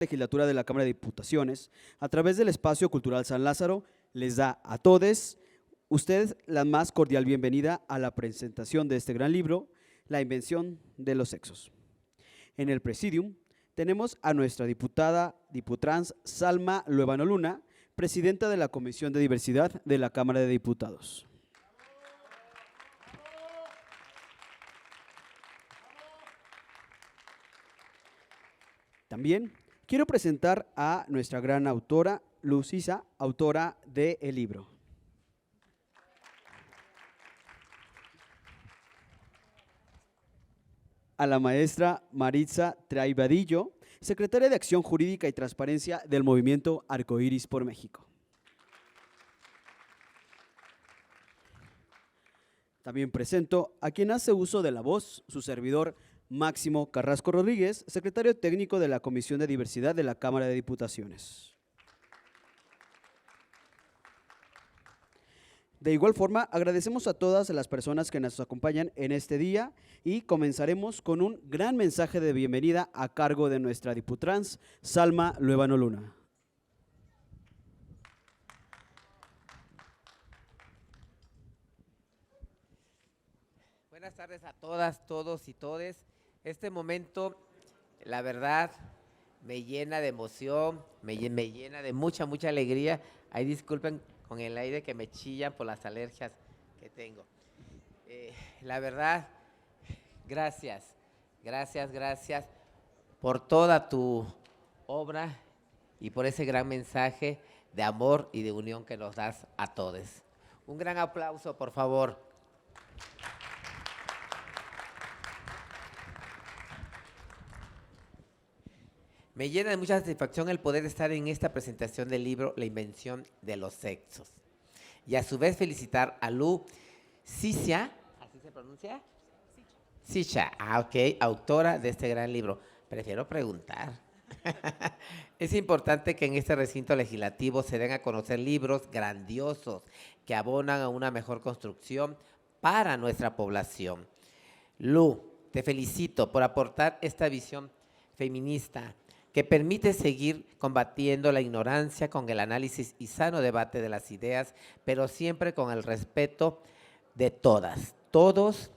Legislatura de la Cámara de Diputaciones, a través del Espacio Cultural San Lázaro, les da a todos ustedes la más cordial bienvenida a la presentación de este gran libro, La invención de los sexos. En el Presidium tenemos a nuestra diputada Diputrans Salma Luevano Luna, presidenta de la Comisión de Diversidad de la Cámara de Diputados. También quiero presentar a nuestra gran autora, Lucisa, autora del libro. A la maestra Maritza Traibadillo, secretaria de Acción Jurídica y Transparencia del Movimiento Arcoíris por México. También presento a quien hace uso de la voz, su servidor Máximo Carrasco Rodríguez, secretario técnico de la Comisión de Diversidad de la Cámara de Diputaciones. De igual forma, agradecemos a todas las personas que nos acompañan en este día y comenzaremos con un gran mensaje de bienvenida a cargo de nuestra diputrans, Salma Luevano Luna. Buenas tardes a todas, todos y todes. Este momento, la verdad, me llena de emoción, me llena de mucha alegría. Ahí disculpen con el aire que me chillan por las alergias que tengo. La verdad, gracias por toda tu obra y por ese gran mensaje de amor y de unión que nos das a todos. Un gran aplauso, por favor. Me llena de mucha satisfacción el poder estar en esta presentación del libro La invención de los sexos. Y a su vez felicitar a Lu Sicha, ¿así se pronuncia? Sicha, ok, autora de este gran libro. Prefiero preguntar. Es importante que en este recinto legislativo se den a conocer libros grandiosos que abonan a una mejor construcción para nuestra población. Lu, te felicito por aportar esta visión feminista que permite seguir combatiendo la ignorancia con el análisis y sano debate de las ideas, pero siempre con el respeto de todas, todos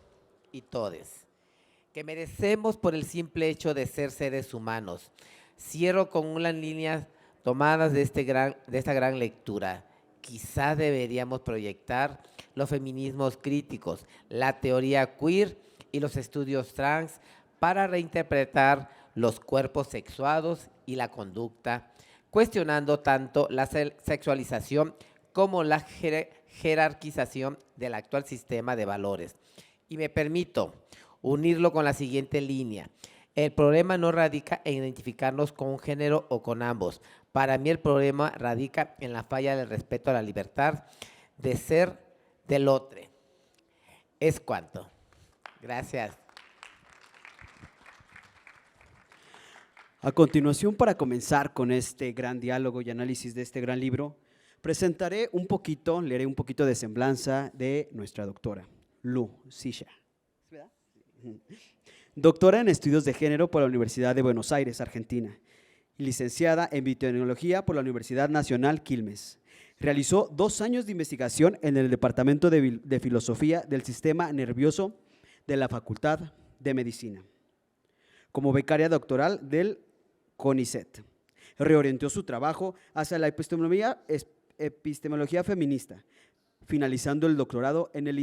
y todes, que merecemos por el simple hecho de ser seres humanos. Cierro con unas líneas tomadas de esta gran lectura. Quizá deberíamos proyectar los feminismos críticos, la teoría queer y los estudios trans para reinterpretar los cuerpos sexuados y la conducta, cuestionando tanto la sexualización como la jerarquización del actual sistema de valores. Y me permito unirlo con la siguiente línea. El problema no radica en identificarnos con un género o con ambos. Para mí el problema radica en la falla del respeto a la libertad de ser del otro. Es cuanto. Gracias. A continuación, para comenzar con este gran diálogo y análisis de este gran libro, leeré un poquito de semblanza de nuestra doctora, Lucisa. Doctora en Estudios de Género por la Universidad de Buenos Aires, Argentina, y licenciada en Biotecnología por la Universidad Nacional Quilmes. Realizó 2 años de investigación en el Departamento de Filosofía del Sistema Nervioso de la Facultad de Medicina. Como becaria doctoral del CONICET. Reorientó su trabajo hacia la epistemología feminista, finalizando el doctorado en el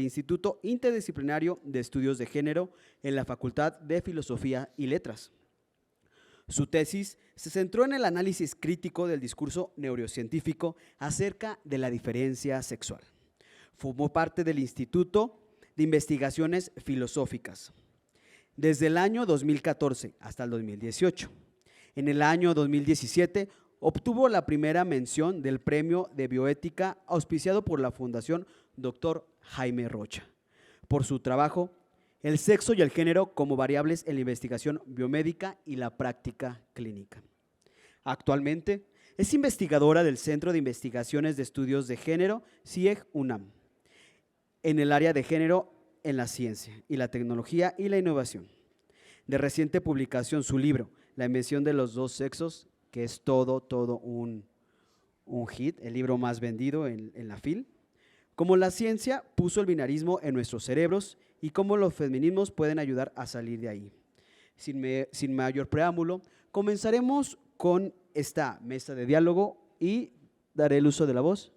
Instituto Interdisciplinario de Estudios de Género en la Facultad de Filosofía y Letras. Su tesis se centró en el análisis crítico del discurso neurocientífico acerca de la diferencia sexual. Formó parte del Instituto de Investigaciones Filosóficas desde el año 2014 hasta el 2018. En el año 2017 obtuvo la primera mención del Premio de Bioética auspiciado por la Fundación Dr. Jaime Rocha por su trabajo El sexo y el género como variables en la investigación biomédica y la práctica clínica. Actualmente es investigadora del Centro de Investigaciones de Estudios de Género, CIEG-UNAM, en el área de género en la ciencia y la tecnología y la innovación. De reciente publicación su libro, La invención de los dos sexos, que es todo un hit, el libro más vendido en la FIL. Cómo la ciencia puso el binarismo en nuestros cerebros y cómo los feminismos pueden ayudar a salir de ahí. Sin mayor preámbulo, comenzaremos con esta mesa de diálogo y daré el uso de la voz.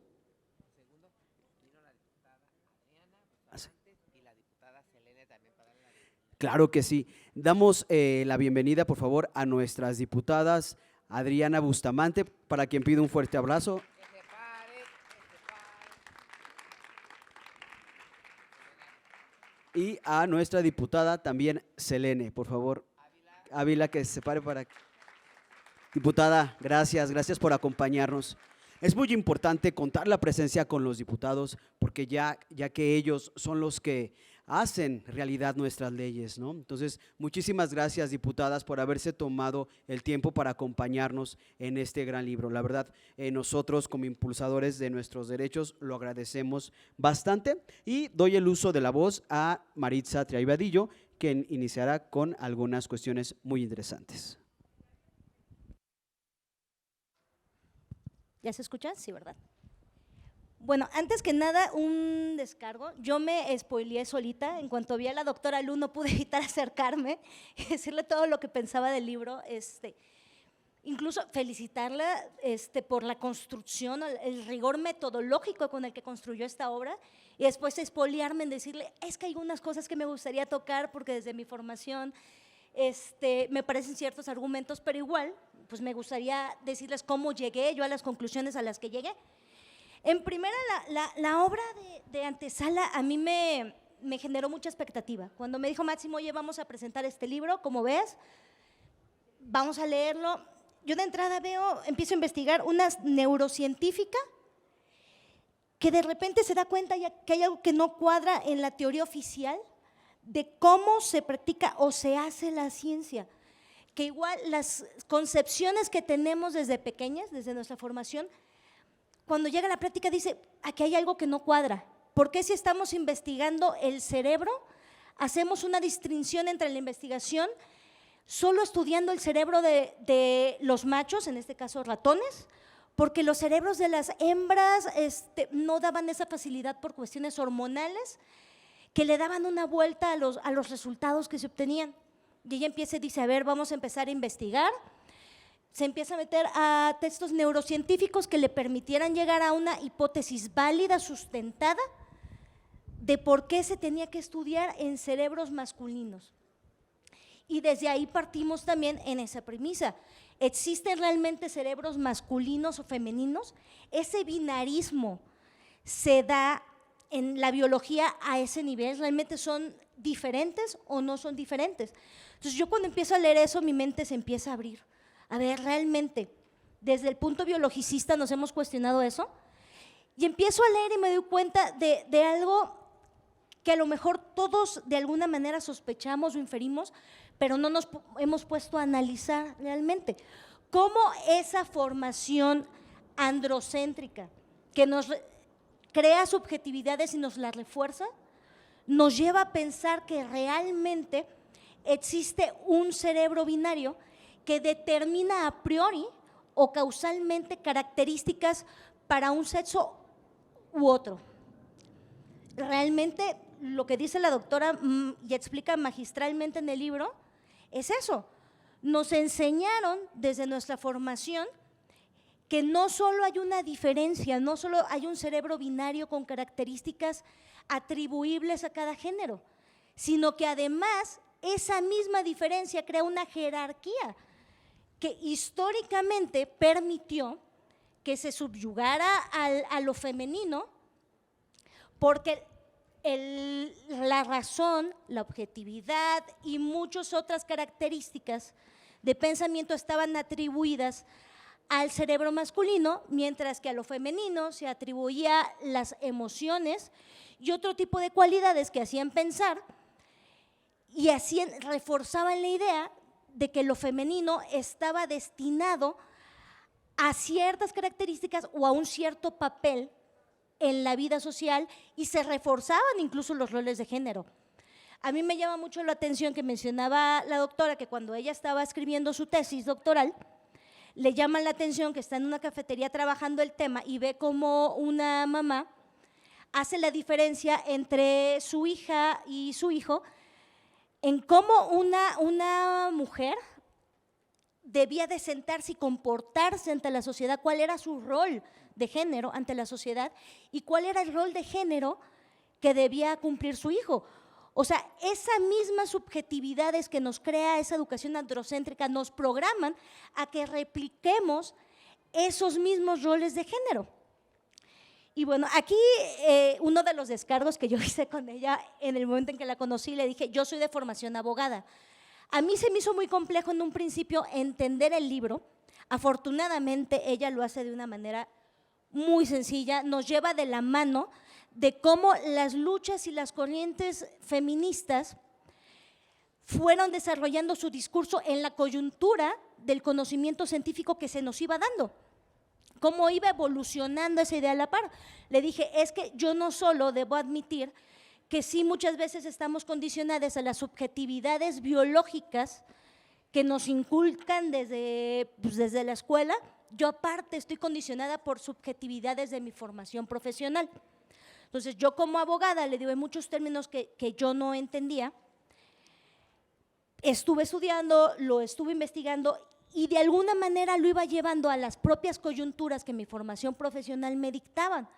Claro que sí. Damos la bienvenida, por favor, a nuestras diputadas Adriana Bustamante, para quien pido un fuerte abrazo. Y a nuestra diputada también, Selene, por favor. Ávila, que se pare para… Diputada, gracias por acompañarnos. Es muy importante contar la presencia con los diputados porque ya que ellos son los que hacen realidad nuestras leyes, ¿no? Entonces, muchísimas gracias, diputadas, por haberse tomado el tiempo para acompañarnos en este gran libro. La verdad, nosotros como impulsadores de nuestros derechos lo agradecemos bastante y doy el uso de la voz a Maritza Triay-Vadillo, quien iniciará con algunas cuestiones muy interesantes. ¿Ya se escucha? Sí, ¿verdad? Bueno, antes que nada, un descargo. Yo me spoileé solita. En cuanto vi a la doctora Lu, no pude evitar acercarme y decirle todo lo que pensaba del libro. Incluso felicitarla por la construcción, el rigor metodológico con el que construyó esta obra, y después spoilearme en decirle, es que hay algunas cosas que me gustaría tocar porque desde mi formación me parecen ciertos argumentos, pero igual pues me gustaría decirles cómo llegué yo a las conclusiones a las que llegué. En primera, la obra de antesala a mí me generó mucha expectativa. Cuando me dijo Máximo, oye, vamos a presentar este libro, ¿cómo ves? Vamos a leerlo. Yo de entrada empiezo a investigar una neurocientífica que de repente se da cuenta que hay algo que no cuadra en la teoría oficial de cómo se practica o se hace la ciencia. Que igual las concepciones que tenemos desde pequeñas, desde nuestra formación, cuando llega a la práctica dice, aquí hay algo que no cuadra. ¿Por qué si estamos investigando el cerebro, hacemos una distinción entre la investigación solo estudiando el cerebro de los machos, en este caso ratones? Porque los cerebros de las hembras no daban esa facilidad por cuestiones hormonales que le daban una vuelta a los resultados que se obtenían. Y ella empieza y dice, a ver, vamos a empezar a investigar. Se empieza a meter a textos neurocientíficos que le permitieran llegar a una hipótesis válida, sustentada, de por qué se tenía que estudiar en cerebros masculinos. Y desde ahí partimos también en esa premisa. ¿Existen realmente cerebros masculinos o femeninos? Ese binarismo se da en la biología a ese nivel, ¿realmente son diferentes o no son diferentes? Entonces yo cuando empiezo a leer eso, mi mente se empieza a abrir. A ver, realmente, desde el punto biologicista nos hemos cuestionado eso. Y empiezo a leer y me doy cuenta de algo que a lo mejor todos de alguna manera sospechamos o inferimos, pero no nos hemos puesto a analizar realmente. Cómo esa formación androcéntrica que nos crea subjetividades y nos las refuerza, nos lleva a pensar que realmente existe un cerebro binario que determina a priori o causalmente características para un sexo u otro. Realmente lo que dice la doctora y explica magistralmente en el libro es eso. Nos enseñaron desde nuestra formación que no solo hay una diferencia, no solo hay un cerebro binario con características atribuibles a cada género, sino que además esa misma diferencia crea una jerarquía que históricamente permitió que se subyugara a lo femenino, porque la razón, la objetividad y muchas otras características de pensamiento estaban atribuidas al cerebro masculino, mientras que a lo femenino se atribuía las emociones y otro tipo de cualidades que hacían pensar y reforzaban la idea de que lo femenino estaba destinado a ciertas características o a un cierto papel en la vida social y se reforzaban incluso los roles de género. A mí me llama mucho la atención que mencionaba la doctora que cuando ella estaba escribiendo su tesis doctoral, le llama la atención que está en una cafetería trabajando el tema y ve cómo una mamá hace la diferencia entre su hija y su hijo en cómo una mujer debía de sentarse y comportarse ante la sociedad, cuál era su rol de género ante la sociedad y cuál era el rol de género que debía cumplir su hijo. O sea, esas mismas subjetividades que nos crea esa educación androcéntrica nos programan a que repliquemos esos mismos roles de género. Y bueno, aquí uno de los descargos que yo hice con ella en el momento en que la conocí, le dije, yo soy de formación abogada. A mí se me hizo muy complejo en un principio entender el libro. Afortunadamente ella lo hace de una manera muy sencilla, nos lleva de la mano de cómo las luchas y las corrientes feministas fueron desarrollando su discurso en la coyuntura del conocimiento científico que se nos iba dando, cómo iba evolucionando esa idea a la par. Le dije, es que yo no solo debo admitir que sí muchas veces estamos condicionadas a las subjetividades biológicas que nos inculcan desde la escuela, yo aparte estoy condicionada por subjetividades de mi formación profesional. Entonces, yo como abogada, le digo, hay muchos términos que yo no entendía, estuve estudiando, lo estuve investigando y de alguna manera lo iba llevando a las propias coyunturas que mi formación profesional me dictaban,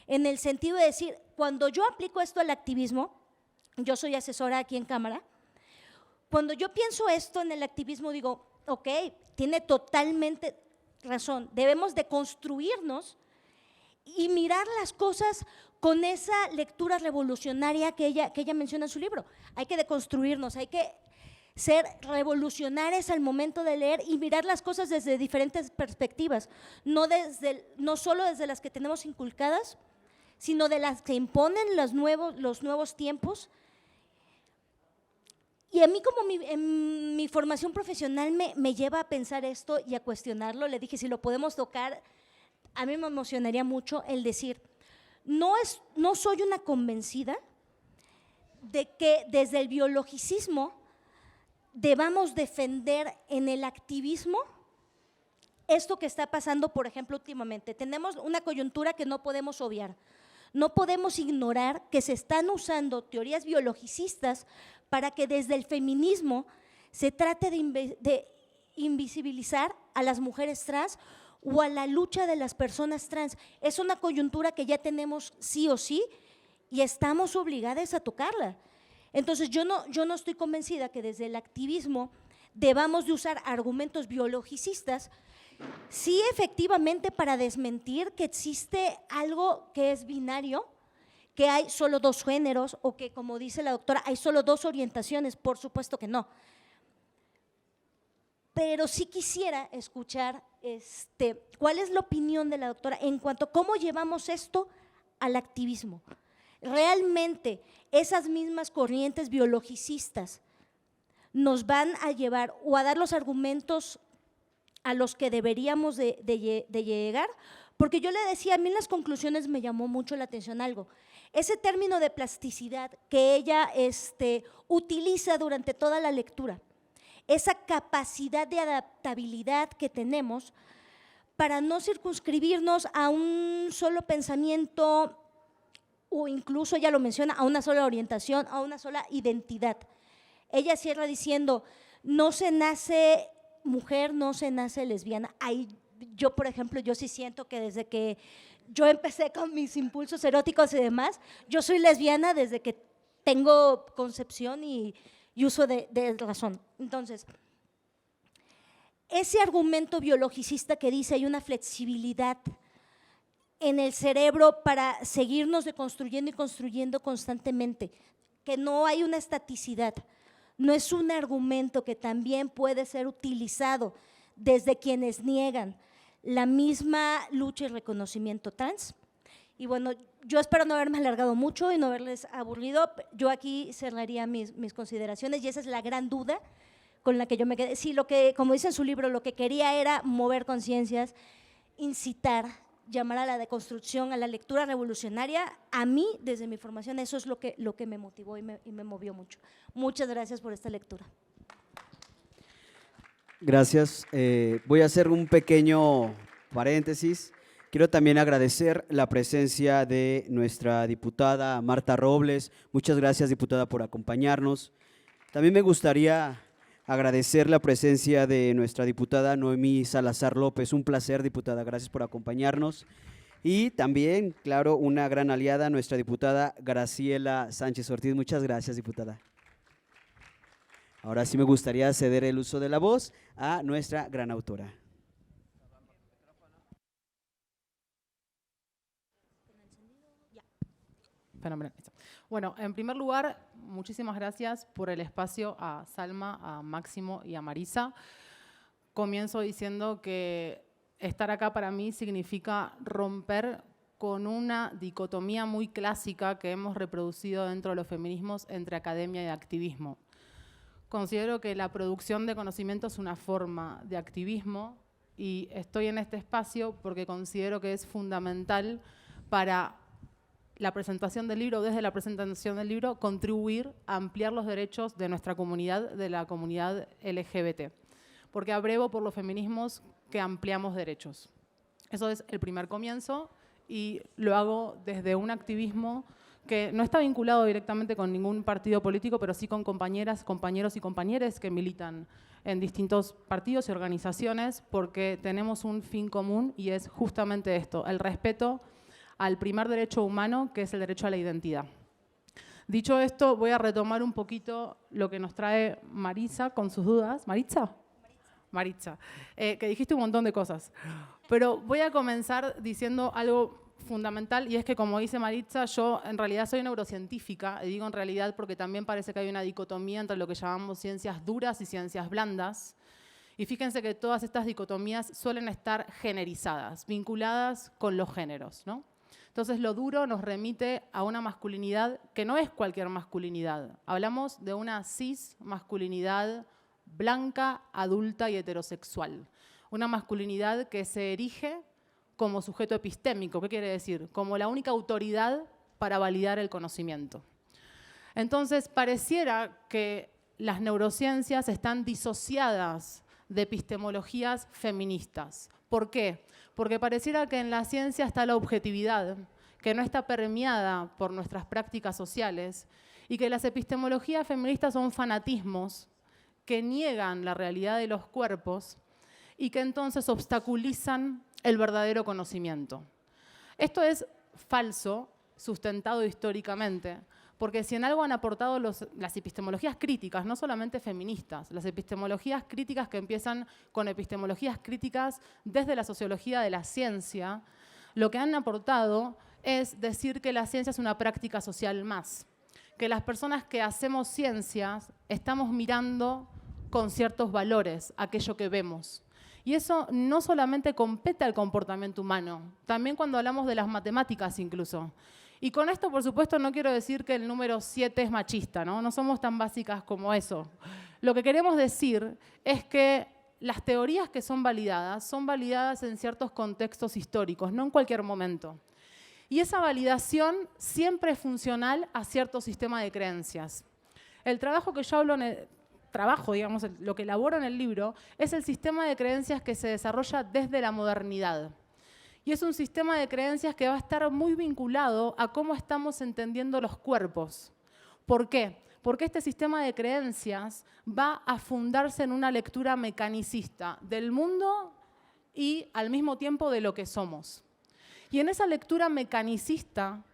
en el sentido de decir, cuando yo aplico esto al activismo, yo soy asesora aquí en Cámara, cuando yo pienso esto en el activismo digo, ok, tiene totalmente razón, debemos de construirnos y mirar las cosas con esa lectura revolucionaria que ella menciona en su libro. Hay que deconstruirnos, hay que ser revolucionarios al momento de leer y mirar las cosas desde diferentes perspectivas, no solo desde las que tenemos inculcadas, sino de las que imponen los nuevos tiempos. Y a mí como en mi formación profesional me lleva a pensar esto y a cuestionarlo. Le dije, si lo podemos tocar, a mí me emocionaría mucho el decir, no soy una convencida de que desde el biologicismo debamos defender en el activismo esto que está pasando, por ejemplo, últimamente. Tenemos una coyuntura que no podemos obviar. No podemos ignorar que se están usando teorías biologicistas para que desde el feminismo se trate de invisibilizar a las mujeres trans o a la lucha de las personas trans. Es una coyuntura que ya tenemos sí o sí y estamos obligadas a tocarla. Entonces yo no estoy convencida que desde el activismo debamos de usar argumentos biologicistas, sí efectivamente para desmentir que existe algo que es binario, que hay solo dos géneros o que, como dice la doctora, hay solo dos orientaciones, por supuesto que no. Pero sí quisiera escuchar cuál es la opinión de la doctora en cuanto a cómo llevamos esto al activismo. Realmente esas mismas corrientes biologicistas nos van a llevar o a dar los argumentos a los que deberíamos de llegar, porque yo le decía, a mí en las conclusiones me llamó mucho la atención algo, ese término de plasticidad que ella utiliza durante toda la lectura, esa capacidad de adaptabilidad que tenemos para no circunscribirnos a un solo pensamiento o incluso, ella lo menciona, a una sola orientación, a una sola identidad. Ella cierra diciendo, no se nace mujer, no se nace lesbiana. Ahí yo, por ejemplo, yo sí siento que desde que yo empecé con mis impulsos eróticos y demás, yo soy lesbiana desde que tengo concepción y uso de razón. Entonces, ese argumento biologicista que dice hay una flexibilidad en el cerebro para seguirnos deconstruyendo y construyendo constantemente, que no hay una estaticidad, no es un argumento que también puede ser utilizado desde quienes niegan la misma lucha y reconocimiento trans. Y bueno, yo espero no haberme alargado mucho y no haberles aburrido. Yo aquí cerraría mis consideraciones y esa es la gran duda con la que yo me quedé. Sí, como dice en su libro, lo que quería era mover conciencias, incitar, llamar a la deconstrucción, a la lectura revolucionaria. A mí, desde mi formación, eso es lo que me motivó y me movió mucho. Muchas gracias por esta lectura. Gracias. Voy a hacer un pequeño paréntesis. Quiero también agradecer la presencia de nuestra diputada Marta Robles. Muchas gracias, diputada, por acompañarnos. También me gustaría agradecer la presencia de nuestra diputada Noemí Salazar López. Un placer, diputada. Gracias por acompañarnos. Y también, claro, una gran aliada, nuestra diputada Graciela Sánchez Ortiz. Muchas gracias, diputada. Ahora sí me gustaría ceder el uso de la voz a nuestra gran autora. Fenomenal. Bueno, en primer lugar, muchísimas gracias por el espacio a Salma, a Máximo y a Marisa. Comienzo diciendo que estar acá para mí significa romper con una dicotomía muy clásica que hemos reproducido dentro de los feminismos entre academia y activismo. Considero que la producción de conocimiento es una forma de activismo y estoy en este espacio porque considero que es fundamental para la presentación del libro, desde la presentación del libro, contribuir a ampliar los derechos de nuestra comunidad, de la comunidad LGBT. Porque abrevo por los feminismos que ampliamos derechos. Eso es el primer comienzo y lo hago desde un activismo que no está vinculado directamente con ningún partido político, pero sí con compañeras, compañeros y compañeras que militan en distintos partidos y organizaciones porque tenemos un fin común y es justamente esto, el respeto al primer derecho humano, que es el derecho a la identidad. Dicho esto, voy a retomar un poquito lo que nos trae Marisa con sus dudas. ¿Maritza? Maritza, que dijiste un montón de cosas. Pero voy a comenzar diciendo algo fundamental y es que, como dice Maritza, yo en realidad soy neurocientífica, y digo en realidad porque también parece que hay una dicotomía entre lo que llamamos ciencias duras y ciencias blandas. Y fíjense que todas estas dicotomías suelen estar generizadas, vinculadas con los géneros, ¿no? Entonces, lo duro nos remite a una masculinidad que no es cualquier masculinidad. Hablamos de una cis masculinidad blanca, adulta y heterosexual. Una masculinidad que se erige como sujeto epistémico. ¿Qué quiere decir? Como la única autoridad para validar el conocimiento. Entonces, pareciera que las neurociencias están disociadas de epistemologías feministas. ¿Por qué? Porque pareciera que en la ciencia está la objetividad, que no está permeada por nuestras prácticas sociales y que las epistemologías feministas son fanatismos que niegan la realidad de los cuerpos y que entonces obstaculizan el verdadero conocimiento. Esto es falso, sustentado históricamente, porque si en algo han aportado las epistemologías críticas, no solamente feministas, las epistemologías críticas que empiezan con epistemologías críticas desde la sociología de la ciencia, lo que han aportado es decir que la ciencia es una práctica social más, que las personas que hacemos ciencias estamos mirando con ciertos valores aquello que vemos. Y eso no solamente compete al comportamiento humano, también cuando hablamos de las matemáticas incluso. Y con esto, por supuesto, no quiero decir que el número 7 es machista, ¿no? No somos tan básicas como eso. Lo que queremos decir es que las teorías que son validadas en ciertos contextos históricos, no en cualquier momento. Y esa validación siempre es funcional a cierto sistema de creencias. El trabajo que yo hablo digamos, lo que elaboro en el libro, es el sistema de creencias que se desarrolla desde la modernidad. Y es un sistema de creencias que va a estar muy vinculado a cómo estamos entendiendo los cuerpos. ¿Por qué? Porque este sistema de creencias va a fundarse en una lectura mecanicista del mundo y al mismo tiempo de lo que somos. Y en esa lectura mecanicista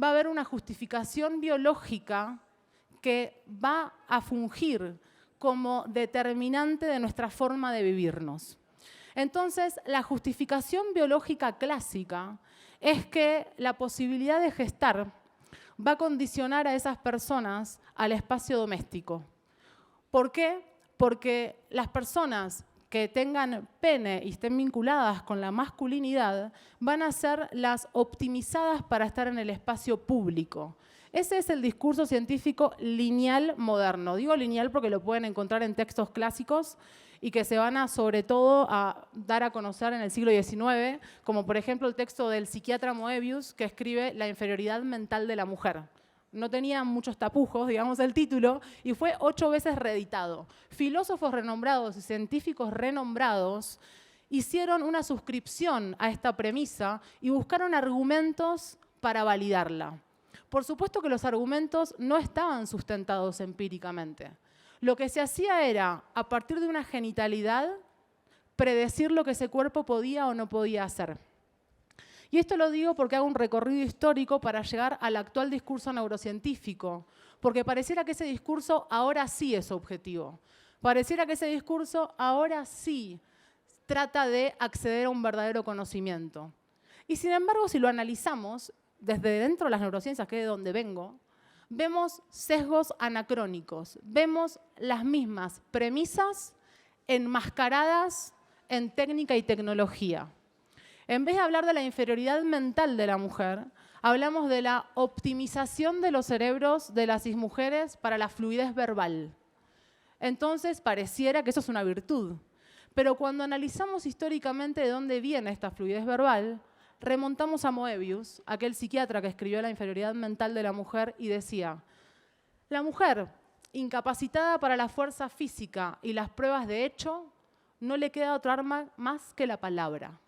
va a haber una justificación biológica que va a fungir como determinante de nuestra forma de vivirnos. Entonces, la justificación biológica clásica es que la posibilidad de gestar va a condicionar a esas personas al espacio doméstico. ¿Por qué? Porque las personas que tengan pene y estén vinculadas con la masculinidad van a ser las optimizadas para estar en el espacio público. Ese es el discurso científico lineal moderno. Digo lineal porque lo pueden encontrar en textos clásicos y que se van a, sobre todo, a dar a conocer en el siglo XIX, como por ejemplo el texto del psiquiatra Moebius, que escribe La inferioridad mental de la mujer. No tenía muchos tapujos, digamos, el título, y fue 8 veces reeditado. Filósofos renombrados y científicos renombrados hicieron una suscripción a esta premisa y buscaron argumentos para validarla. Por supuesto que los argumentos no estaban sustentados empíricamente. Lo que se hacía era, a partir de una genitalidad, predecir lo que ese cuerpo podía o no podía hacer. Y esto lo digo porque hago un recorrido histórico para llegar al actual discurso neurocientífico, porque pareciera que ese discurso ahora sí es objetivo. Pareciera que ese discurso ahora sí trata de acceder a un verdadero conocimiento. Y sin embargo, si lo analizamos desde dentro de las neurociencias, que es de donde vengo, vemos sesgos anacrónicos, vemos las mismas premisas enmascaradas en técnica y tecnología. En vez de hablar de la inferioridad mental de la mujer, hablamos de la optimización de los cerebros de las cismujeres para la fluidez verbal. Entonces, pareciera que eso es una virtud. Pero cuando analizamos históricamente de dónde viene esta fluidez verbal, remontamos a Moebius, aquel psiquiatra que escribió La inferioridad mental de la mujer, y decía: la mujer, incapacitada para la fuerza física y las pruebas de hecho, no le queda otra arma más que la palabra.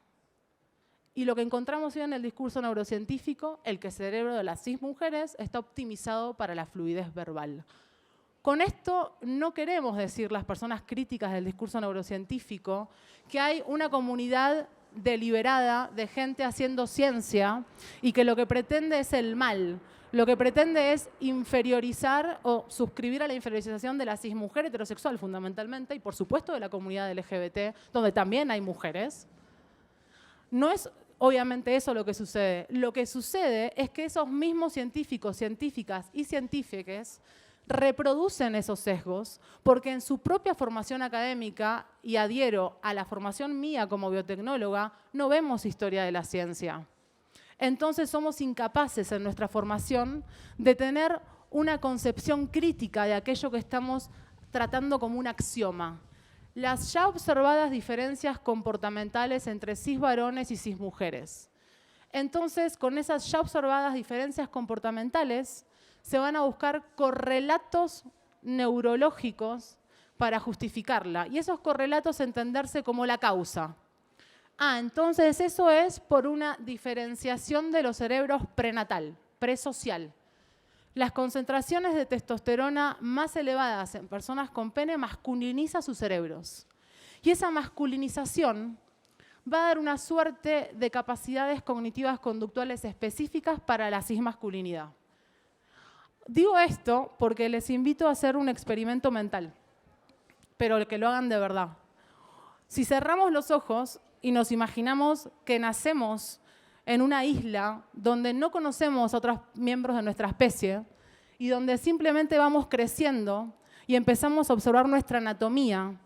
Y lo que encontramos hoy en el discurso neurocientífico, el que el cerebro de las cismujeres está optimizado para la fluidez verbal. Con esto no queremos decir, las personas críticas del discurso neurocientífico, que hay una comunidad deliberada de gente haciendo ciencia y que lo que pretende es el mal. Lo que pretende es inferiorizar o suscribir a la inferiorización de la cismujer heterosexual fundamentalmente, y por supuesto de la comunidad LGBT, donde también hay mujeres. No es obviamente eso lo que sucede. Lo que sucede es que esos mismos científicos, científicas y científiques reproducen esos sesgos porque en su propia formación académica, y adhiero a la formación mía como biotecnóloga, no vemos historia de la ciencia. Entonces somos incapaces en nuestra formación de tener una concepción crítica de aquello que estamos tratando como un axioma. Las ya observadas diferencias comportamentales entre cisvarones y cismujeres. Entonces, con esas ya observadas diferencias comportamentales, se van a buscar correlatos neurológicos para justificarla. Y esos correlatos entenderse como la causa. Entonces eso es por una diferenciación de los cerebros prenatal, presocial. Las concentraciones de testosterona más elevadas en personas con pene masculiniza sus cerebros. Y esa masculinización va a dar una suerte de capacidades cognitivas conductuales específicas para la cismasculinidad. Digo esto porque les invito a hacer un experimento mental, pero que lo hagan de verdad. Si cerramos los ojos y nos imaginamos que nacemos en una isla donde no conocemos a otros miembros de nuestra especie y donde simplemente vamos creciendo y empezamos a observar nuestra anatomía,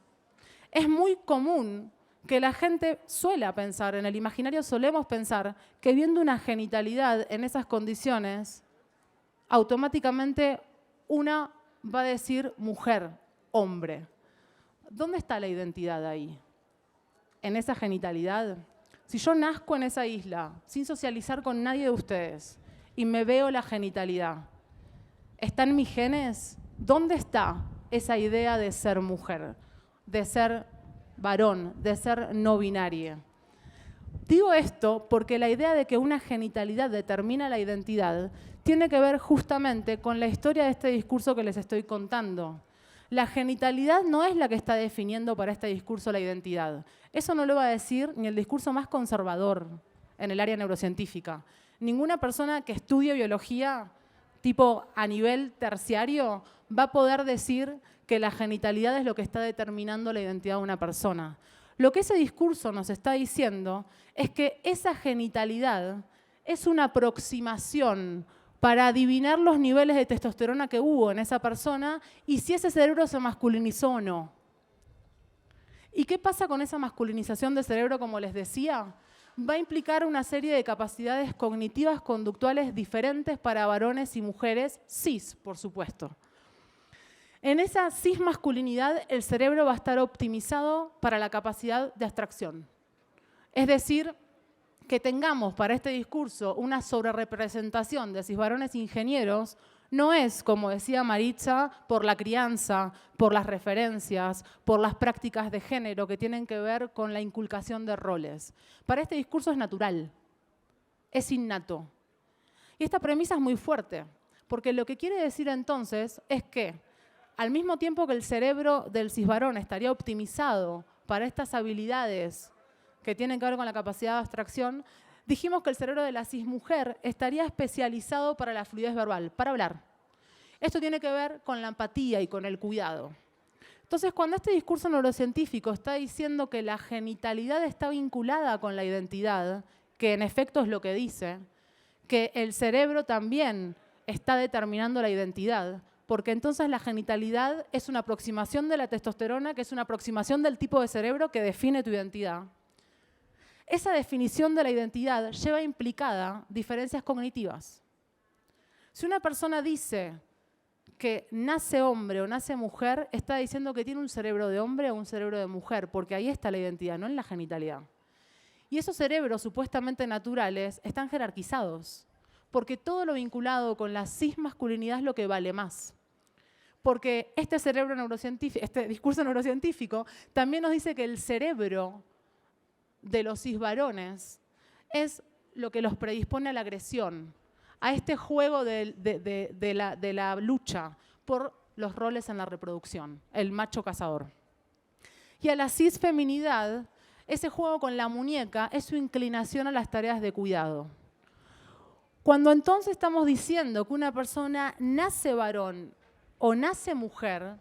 es muy común que la gente suele pensar, en el imaginario solemos pensar, que viendo una genitalidad en esas condiciones, automáticamente una va a decir mujer, hombre. ¿Dónde está la identidad ahí? ¿En esa genitalidad? Si yo nazco en esa isla, sin socializar con nadie de ustedes, y me veo la genitalidad, ¿está en mis genes? ¿Dónde está esa idea de ser mujer, de ser varón, de ser no binaria? Digo esto porque la idea de que una genitalidad determina la identidad tiene que ver justamente con la historia de este discurso que les estoy contando. La genitalidad no es la que está definiendo para este discurso la identidad. Eso no lo va a decir ni el discurso más conservador en el área neurocientífica. Ninguna persona que estudie biología tipo a nivel terciario va a poder decir que la genitalidad es lo que está determinando la identidad de una persona. Lo que ese discurso nos está diciendo es que esa genitalidad es una aproximación para adivinar los niveles de testosterona que hubo en esa persona y si ese cerebro se masculinizó o no. ¿Y qué pasa con esa masculinización del cerebro, como les decía? Va a implicar una serie de capacidades cognitivas conductuales diferentes para varones y mujeres cis, por supuesto. En esa cismasculinidad, el cerebro va a estar optimizado para la capacidad de abstracción. Es decir, que tengamos para este discurso una sobrerepresentación de cisvarones ingenieros no es, como decía Maritza, por la crianza, por las referencias, por las prácticas de género que tienen que ver con la inculcación de roles. Para este discurso es natural, es innato. Y esta premisa es muy fuerte, porque lo que quiere decir entonces es que al mismo tiempo que el cerebro del cisvarón estaría optimizado para estas habilidades que tienen que ver con la capacidad de abstracción, dijimos que el cerebro de la cismujer estaría especializado para la fluidez verbal, para hablar. Esto tiene que ver con la empatía y con el cuidado. Entonces, cuando este discurso neurocientífico está diciendo que la genitalidad está vinculada con la identidad, que en efecto es lo que dice, que el cerebro también está determinando la identidad, porque entonces la genitalidad es una aproximación de la testosterona, que es una aproximación del tipo de cerebro que define tu identidad. Esa definición de la identidad lleva implicada diferencias cognitivas. Si una persona dice que nace hombre o nace mujer, está diciendo que tiene un cerebro de hombre o un cerebro de mujer, porque ahí está la identidad, no en la genitalidad. Y esos cerebros supuestamente naturales están jerarquizados, porque todo lo vinculado con la cismasculinidad es lo que vale más. Porque este cerebro neurocientífico, este discurso neurocientífico también nos dice que el cerebro de los cisvarones es lo que los predispone a la agresión, a este juego de la lucha por los roles en la reproducción, el macho cazador. Y a la cisfeminidad, ese juego con la muñeca es su inclinación a las tareas de cuidado. Cuando entonces estamos diciendo que una persona nace varón o nace mujer,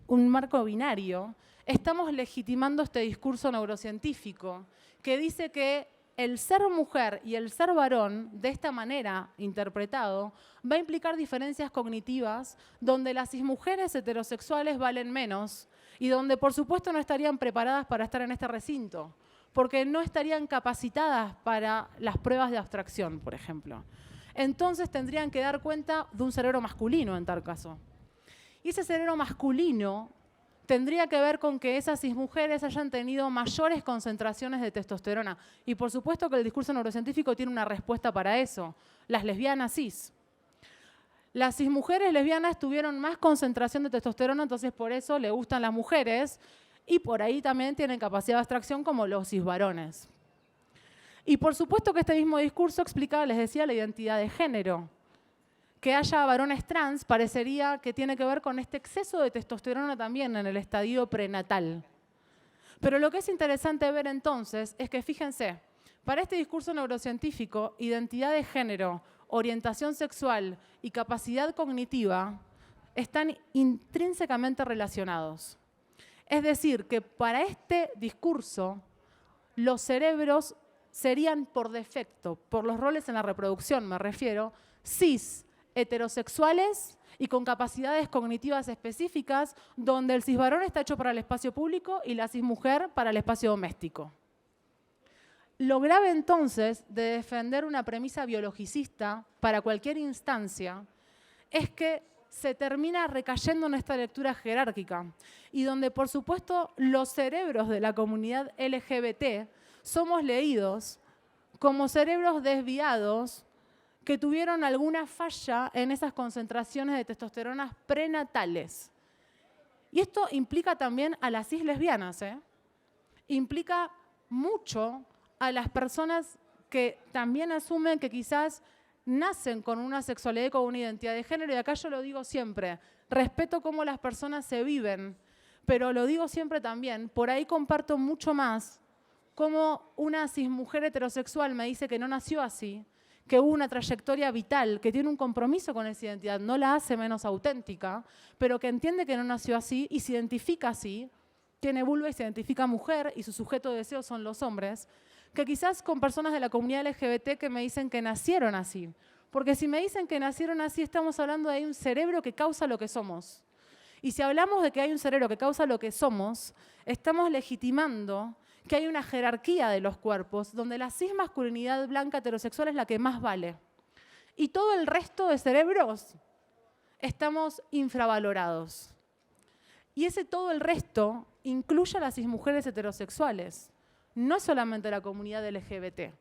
un marco binario, estamos legitimando este discurso neurocientífico que dice que el ser mujer y el ser varón, de esta manera interpretado, va a implicar diferencias cognitivas donde las cismujeres heterosexuales valen menos y donde, por supuesto, no estarían preparadas para estar en este recinto, porque no estarían capacitadas para las pruebas de abstracción, por ejemplo. Entonces tendrían que dar cuenta de un cerebro masculino en tal caso. Y ese cerebro masculino tendría que ver con que esas cismujeres hayan tenido mayores concentraciones de testosterona. Y por supuesto que el discurso neurocientífico tiene una respuesta para eso. Las lesbianas cis. Las cismujeres lesbianas tuvieron más concentración de testosterona, entonces por eso le gustan las mujeres y por ahí también tienen capacidad de abstracción como los cisvarones. Y por supuesto que este mismo discurso explicaba, les decía, la identidad de género. Que haya varones trans parecería que tiene que ver con este exceso de testosterona también en el estadio prenatal. Pero lo que es interesante ver entonces es que, fíjense, para este discurso neurocientífico, identidad de género, orientación sexual y capacidad cognitiva están intrínsecamente relacionados. Es decir, que para este discurso, los cerebros serían por defecto, por los roles en la reproducción me refiero, cis, heterosexuales y con capacidades cognitivas específicas, donde el cisvarón está hecho para el espacio público y la cismujer para el espacio doméstico. Lo grave entonces de defender una premisa biologicista para cualquier instancia es que se termina recayendo en esta lectura jerárquica y donde, por supuesto, los cerebros de la comunidad LGBT somos leídos como cerebros desviados que tuvieron alguna falla en esas concentraciones de testosteronas prenatales. Y esto implica también a las cis lesbianas, implica mucho a las personas que también asumen que quizás nacen con una sexualidad y con una identidad de género, y acá yo lo digo siempre, respeto cómo las personas se viven, pero lo digo siempre también, por ahí comparto mucho más cómo una cismujer heterosexual me dice que no nació así, que hubo una trayectoria vital, que tiene un compromiso con esa identidad, no la hace menos auténtica, pero que entiende que no nació así y se identifica así, tiene vulva y se identifica mujer y su sujeto de deseo son los hombres, que quizás con personas de la comunidad LGBT que me dicen que nacieron así. Porque si me dicen que nacieron así, estamos hablando de un cerebro que causa lo que somos. Y si hablamos de que hay un cerebro que causa lo que somos, estamos legitimando que hay una jerarquía de los cuerpos donde la cismasculinidad blanca heterosexual es la que más vale. Y todo el resto de cerebros estamos infravalorados. Y ese todo el resto incluye a las cismujeres heterosexuales, no es solamente la comunidad LGBT.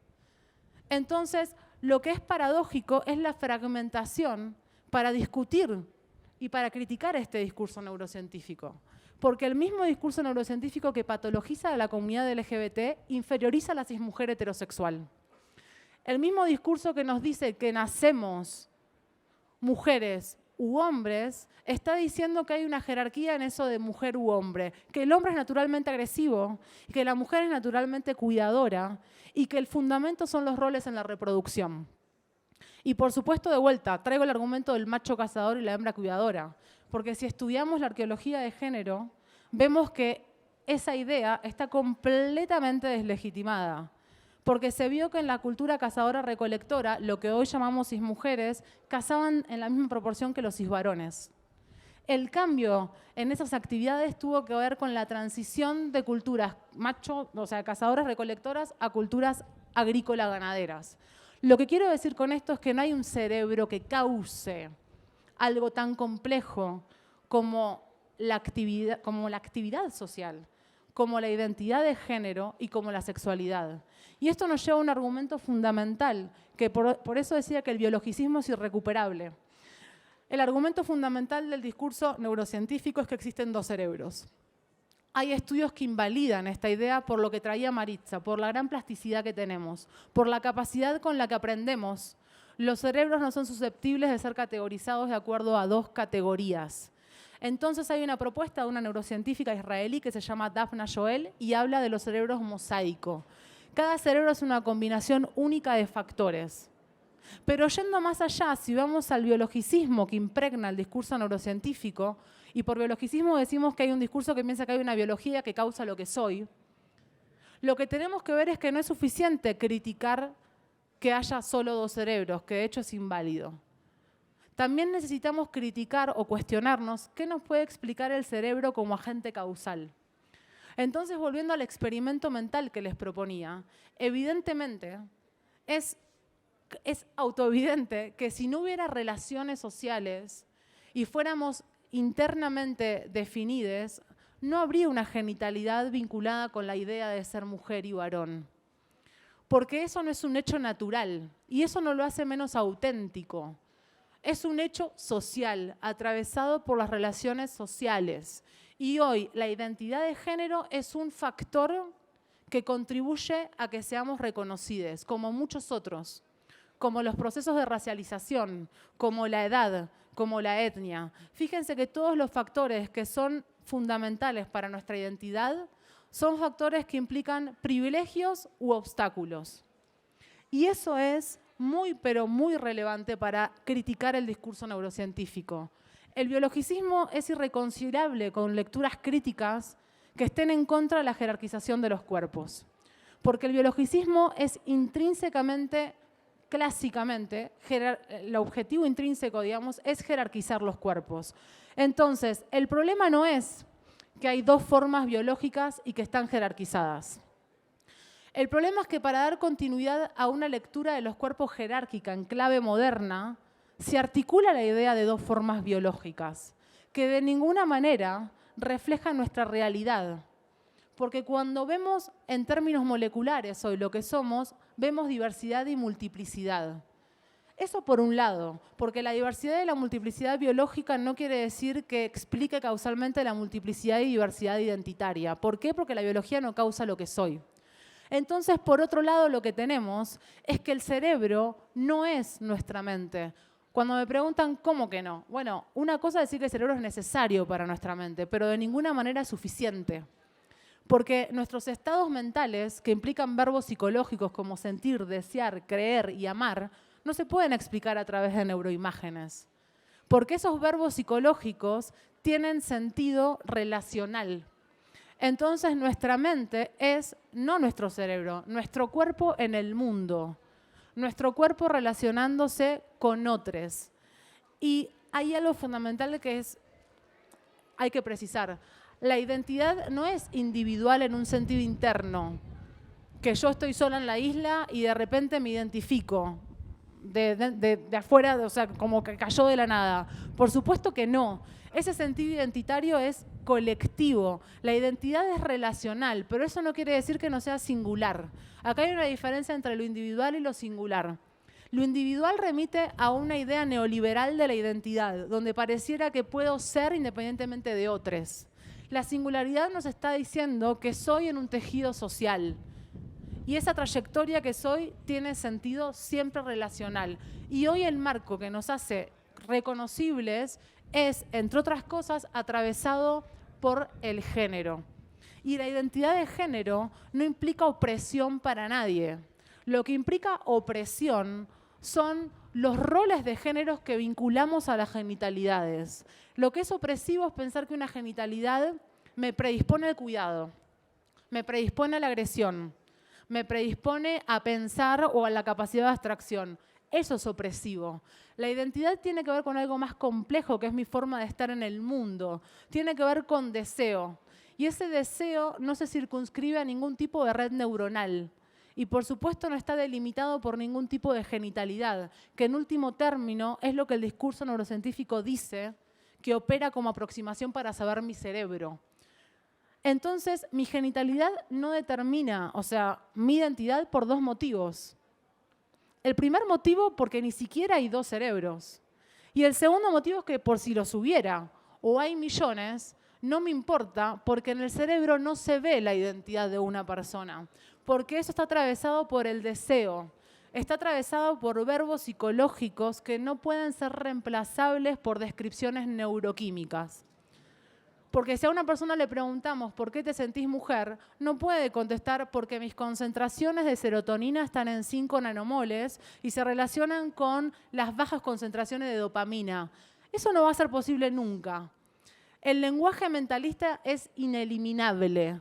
Entonces, lo que es paradójico es la fragmentación para discutir y para criticar este discurso neurocientífico. Porque el mismo discurso neurocientífico que patologiza a la comunidad LGBT inferioriza a la cismujer heterosexual. El mismo discurso que nos dice que nacemos mujeres u hombres está diciendo que hay una jerarquía en eso de mujer u hombre, que el hombre es naturalmente agresivo, que la mujer es naturalmente cuidadora y que el fundamento son los roles en la reproducción. Y por supuesto, de vuelta, traigo el argumento del macho cazador y la hembra cuidadora, porque si estudiamos la arqueología de género, vemos que esa idea está completamente deslegitimada, porque se vio que en la cultura cazadora-recolectora, lo que hoy llamamos cismujeres, cazaban en la misma proporción que los cisvarones. El cambio en esas actividades tuvo que ver con la transición de culturas cazadoras-recolectoras a culturas agrícola-ganaderas. Lo que quiero decir con esto es que no hay un cerebro que cause algo tan complejo como la actividad social, como la identidad de género y como la sexualidad. Y esto nos lleva a un argumento fundamental, que por eso decía que el biologicismo es irrecuperable. El argumento fundamental del discurso neurocientífico es que existen dos cerebros. Hay estudios que invalidan esta idea por lo que traía Maritza, por la gran plasticidad que tenemos, por la capacidad con la que aprendemos. Los cerebros no son susceptibles de ser categorizados de acuerdo a dos categorías. Entonces hay una propuesta de una neurocientífica israelí que se llama Daphna Joel y habla de los cerebros mosaico. Cada cerebro es una combinación única de factores. Pero yendo más allá, si vamos al biologicismo que impregna el discurso neurocientífico, y por biologicismo decimos que hay un discurso que piensa que hay una biología que causa lo que soy, lo que tenemos que ver es que no es suficiente criticar que haya solo dos cerebros, que de hecho es inválido. También necesitamos criticar o cuestionarnos qué nos puede explicar el cerebro como agente causal. Entonces, volviendo al experimento mental que les proponía, evidentemente es autoevidente que si no hubiera relaciones sociales y fuéramos internamente definides, no habría una genitalidad vinculada con la idea de ser mujer y varón. Porque eso no es un hecho natural y eso no lo hace menos auténtico. Es un hecho social, atravesado por las relaciones sociales. Y hoy la identidad de género es un factor que contribuye a que seamos reconocidos, como muchos otros, como los procesos de racialización, como la edad, como la etnia. Fíjense que todos los factores que son fundamentales para nuestra identidad son factores que implican privilegios u obstáculos. Y eso es muy, pero muy relevante para criticar el discurso neurocientífico. El biologicismo es irreconciliable con lecturas críticas que estén en contra de la jerarquización de los cuerpos. Porque el biologicismo es intrínsecamente, clásicamente, el objetivo intrínseco, digamos, es jerarquizar los cuerpos. Entonces, el problema no es que hay dos formas biológicas y que están jerarquizadas. El problema es que para dar continuidad a una lectura de los cuerpos jerárquica en clave moderna, se articula la idea de dos formas biológicas, que de ninguna manera reflejan nuestra realidad. Porque cuando vemos en términos moleculares hoy lo que somos, vemos diversidad y multiplicidad. Eso por un lado, porque la diversidad y la multiplicidad biológica no quiere decir que explique causalmente la multiplicidad y diversidad identitaria. ¿Por qué? Porque la biología no causa lo que soy. Entonces, por otro lado, lo que tenemos es que el cerebro no es nuestra mente. Cuando me preguntan, ¿cómo que no? Bueno, una cosa es decir que el cerebro es necesario para nuestra mente, pero de ninguna manera es suficiente. Porque nuestros estados mentales, que implican verbos psicológicos como sentir, desear, creer y amar, no se pueden explicar a través de neuroimágenes. Porque esos verbos psicológicos tienen sentido relacional. Entonces nuestra mente es no nuestro cerebro, nuestro cuerpo en el mundo. Nuestro cuerpo relacionándose con otros. Y hay algo fundamental que hay que precisar. La identidad no es individual en un sentido interno, que yo estoy sola en la isla y de repente me identifico de afuera, o sea, como que cayó de la nada. Por supuesto que no. Ese sentido identitario es colectivo. La identidad es relacional, pero eso no quiere decir que no sea singular. Acá hay una diferencia entre lo individual y lo singular. Lo individual remite a una idea neoliberal de la identidad, donde pareciera que puedo ser independientemente de otros. La singularidad nos está diciendo que soy en un tejido social. Y esa trayectoria que soy tiene sentido siempre relacional. Y hoy el marco que nos hace reconocibles es, entre otras cosas, atravesado por el género. Y la identidad de género no implica opresión para nadie. Lo que implica opresión son los roles de géneros que vinculamos a las genitalidades. Lo que es opresivo es pensar que una genitalidad me predispone al cuidado, me predispone a la agresión, me predispone a pensar o a la capacidad de abstracción. Eso es opresivo. La identidad tiene que ver con algo más complejo, que es mi forma de estar en el mundo. Tiene que ver con deseo. Y ese deseo no se circunscribe a ningún tipo de red neuronal. Y por supuesto no está delimitado por ningún tipo de genitalidad, que en último término es lo que el discurso neurocientífico dice, que opera como aproximación para saber mi cerebro. Entonces, mi genitalidad no determina, o sea, mi identidad por dos motivos. El primer motivo, porque ni siquiera hay dos cerebros. Y el segundo motivo es que por si los hubiera, o hay millones, no me importa, porque en el cerebro no se ve la identidad de una persona. Porque eso está atravesado por el deseo. Está atravesado por verbos psicológicos que no pueden ser reemplazables por descripciones neuroquímicas. Porque si a una persona le preguntamos ¿por qué te sentís mujer?, no puede contestar porque mis concentraciones de serotonina están en 5 nanomoles y se relacionan con las bajas concentraciones de dopamina. Eso no va a ser posible nunca. El lenguaje mentalista es ineliminable.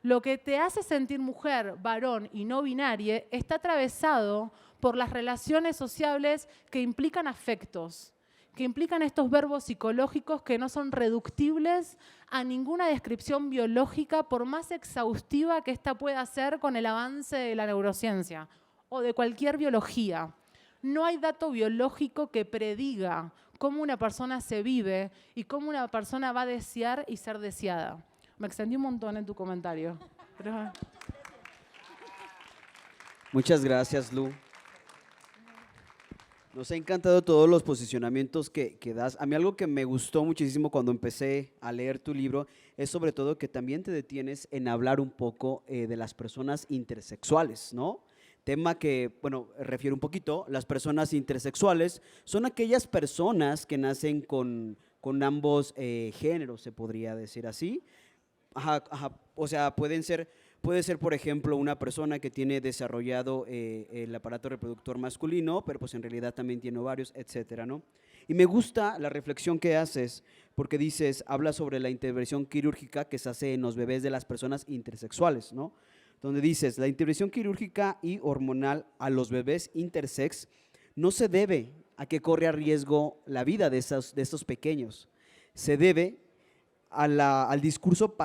Lo que te hace sentir mujer, varón y no binaria está atravesado por las relaciones sociables que implican afectos, que implican estos verbos psicológicos que no son reductibles a ninguna descripción biológica, por más exhaustiva que ésta pueda ser con el avance de la neurociencia o de cualquier biología. No hay dato biológico que prediga cómo una persona se vive y cómo una persona va a desear y ser deseada. Me extendí un montón en tu comentario. Pero... Muchas gracias, Lu. Nos ha encantado todos los posicionamientos que das. A mí algo que me gustó muchísimo cuando empecé a leer tu libro es sobre todo que también te detienes en hablar un poco de las personas intersexuales, ¿no? Tema que, bueno, refiero un poquito. Las personas intersexuales son aquellas personas que nacen con ambos géneros, se podría decir así. O sea, puede ser, por ejemplo, una persona que tiene desarrollado el aparato reproductor masculino, pero pues en realidad también tiene ovarios, etcétera, ¿no? Y me gusta la reflexión que haces, porque dices, habla sobre la intervención quirúrgica que se hace en los bebés de las personas intersexuales, ¿no? Donde dices, la intervención quirúrgica y hormonal a los bebés intersex no se debe a que corre a riesgo la vida de estos pequeños, se debe al discurso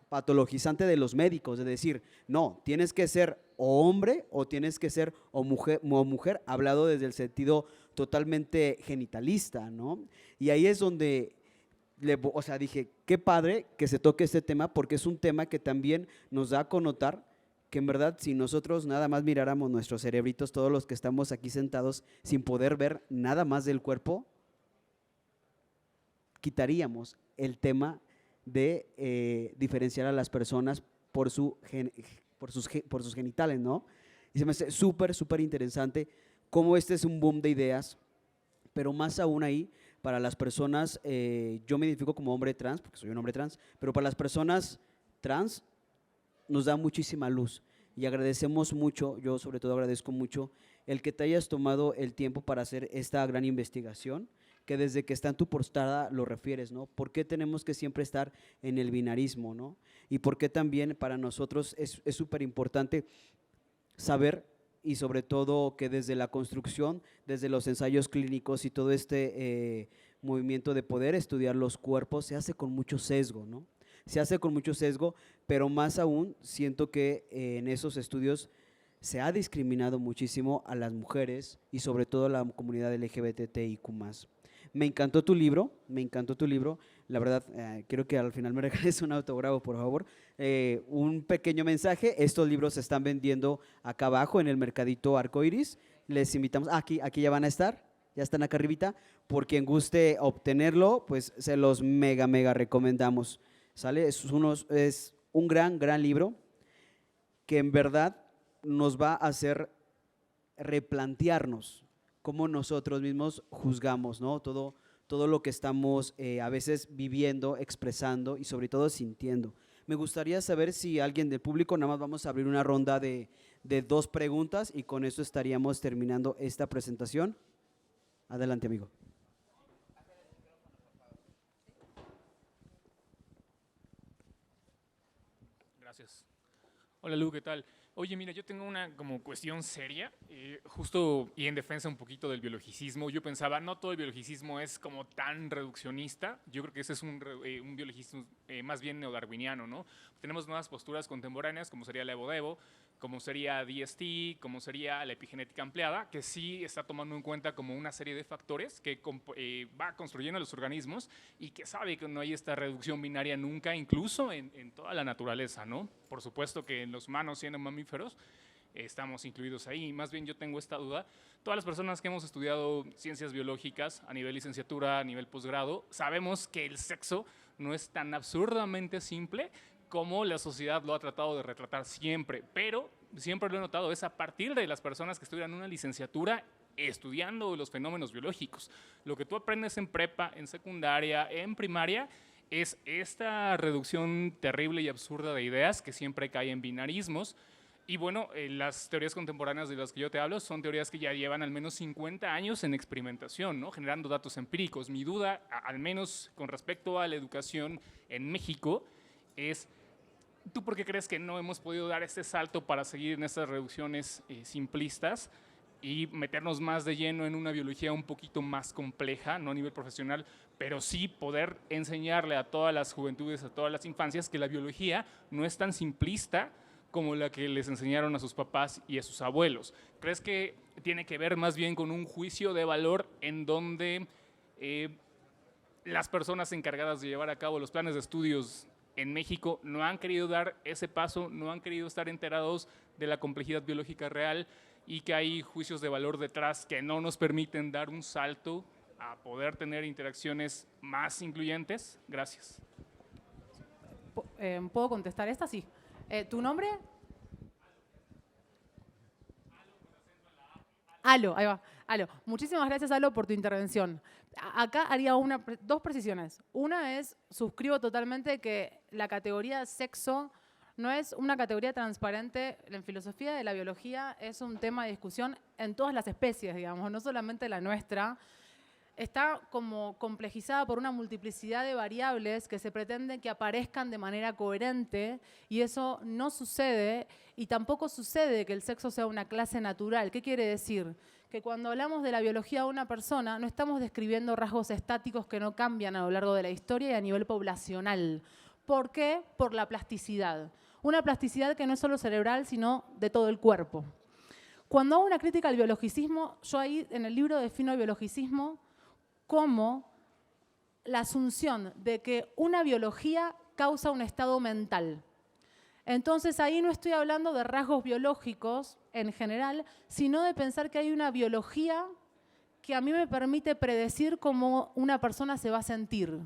patologizante de los médicos, de decir, no, tienes que ser o hombre o tienes que ser o mujer, hablado desde el sentido totalmente genitalista, ¿no? Y ahí es donde, o sea, dije, qué padre que se toque este tema, porque es un tema que también nos da a connotar que en verdad si nosotros nada más miráramos nuestros cerebritos, todos los que estamos aquí sentados, sin poder ver nada más del cuerpo, quitaríamos el tema de diferenciar a las personas por sus genitales, ¿no? Y se me hace súper, súper interesante cómo este es un boom de ideas, pero más aún ahí, para las personas, yo me identifico como hombre trans, porque soy un hombre trans, pero para las personas trans nos da muchísima luz y agradecemos mucho, yo sobre todo agradezco mucho el que te hayas tomado el tiempo para hacer esta gran investigación, que desde que está en tu portada lo refieres, ¿no? ¿Por qué tenemos que siempre estar en el binarismo, ¿no? Y por qué también para nosotros es súper importante saber, y sobre todo que desde la construcción, desde los ensayos clínicos y todo este movimiento de poder estudiar los cuerpos se hace con mucho sesgo, ¿no? Se hace con mucho sesgo, pero más aún siento que en esos estudios se ha discriminado muchísimo a las mujeres y sobre todo a la comunidad LGBTIQ+. Me encantó tu libro, La verdad, creo que al final me regales un autógrafo, por favor. Un pequeño mensaje, estos libros se están vendiendo acá abajo en el mercadito Arcoiris. Les invitamos, aquí ya van a estar, ya están acá arribita. Por quien guste obtenerlo, pues se los mega recomendamos. ¿Sale? Es un gran libro que en verdad nos va a hacer replantearnos cómo nosotros mismos juzgamos, ¿no? Todo lo que estamos a veces viviendo, expresando y sobre todo sintiendo. Me gustaría saber si alguien del público, nada más vamos a abrir una ronda de 2 preguntas y con eso estaríamos terminando esta presentación. Adelante, amigo. Gracias. Hola Lu, ¿qué tal? Oye, mira, yo tengo una como cuestión seria, justo y en defensa un poquito del biologicismo. Yo pensaba, no todo el biologicismo es como tan reduccionista. Yo creo que ese es un biologicismo más bien neodarwiniano, ¿no? Tenemos nuevas posturas contemporáneas, como sería la Evo-Devo, como sería DST, como sería la epigenética ampliada, que sí está tomando en cuenta como una serie de factores que va construyendo los organismos y que sabe que no hay esta reducción binaria nunca, incluso en toda la naturaleza, ¿no? Por supuesto que en los humanos, siendo mamíferos, estamos incluidos ahí. Más bien yo tengo esta duda. Todas las personas que hemos estudiado ciencias biológicas a nivel licenciatura, a nivel posgrado, sabemos que el sexo no es tan absurdamente simple como la sociedad lo ha tratado de retratar siempre, pero siempre lo he notado, es a partir de las personas que estudian una licenciatura estudiando los fenómenos biológicos. Lo que tú aprendes en prepa, en secundaria, en primaria, es esta reducción terrible y absurda de ideas que siempre cae en binarismos. Y bueno, las teorías contemporáneas de las que yo te hablo son teorías que ya llevan al menos 50 años en experimentación, ¿no? Generando datos empíricos. Mi duda, al menos con respecto a la educación en México, es: ¿tú por qué crees que no hemos podido dar este salto para seguir en estas reducciones simplistas y meternos más de lleno en una biología un poquito más compleja, no a nivel profesional, pero sí poder enseñarle a todas las juventudes, a todas las infancias, que la biología no es tan simplista como la que les enseñaron a sus papás y a sus abuelos? ¿Crees que tiene que ver más bien con un juicio de valor en donde las personas encargadas de llevar a cabo los planes de estudios en México no han querido dar ese paso, no han querido estar enterados de la complejidad biológica real y que hay juicios de valor detrás que no nos permiten dar un salto a poder tener interacciones más incluyentes? Gracias. ¿Puedo contestar esta? Sí. ¿Tu nombre? Alo, ahí va. Alo. Muchísimas gracias, Alo, por tu intervención. Acá haría 2 precisiones. Una es, suscribo totalmente que la categoría sexo no es una categoría transparente. En filosofía de la biología es un tema de discusión en todas las especies, digamos, no solamente la nuestra. Está como complejizada por una multiplicidad de variables que se pretende que aparezcan de manera coherente, y eso no sucede, y tampoco sucede que el sexo sea una clase natural. ¿Qué quiere decir? Que cuando hablamos de la biología de una persona no estamos describiendo rasgos estáticos que no cambian a lo largo de la historia y a nivel poblacional. ¿Por qué? Por la plasticidad. Una plasticidad que no es solo cerebral, sino de todo el cuerpo. Cuando hago una crítica al biologicismo, yo ahí en el libro defino el biologicismo como la asunción de que una biología causa un estado mental. Entonces ahí no estoy hablando de rasgos biológicos en general, sino de pensar que hay una biología que a mí me permite predecir cómo una persona se va a sentir.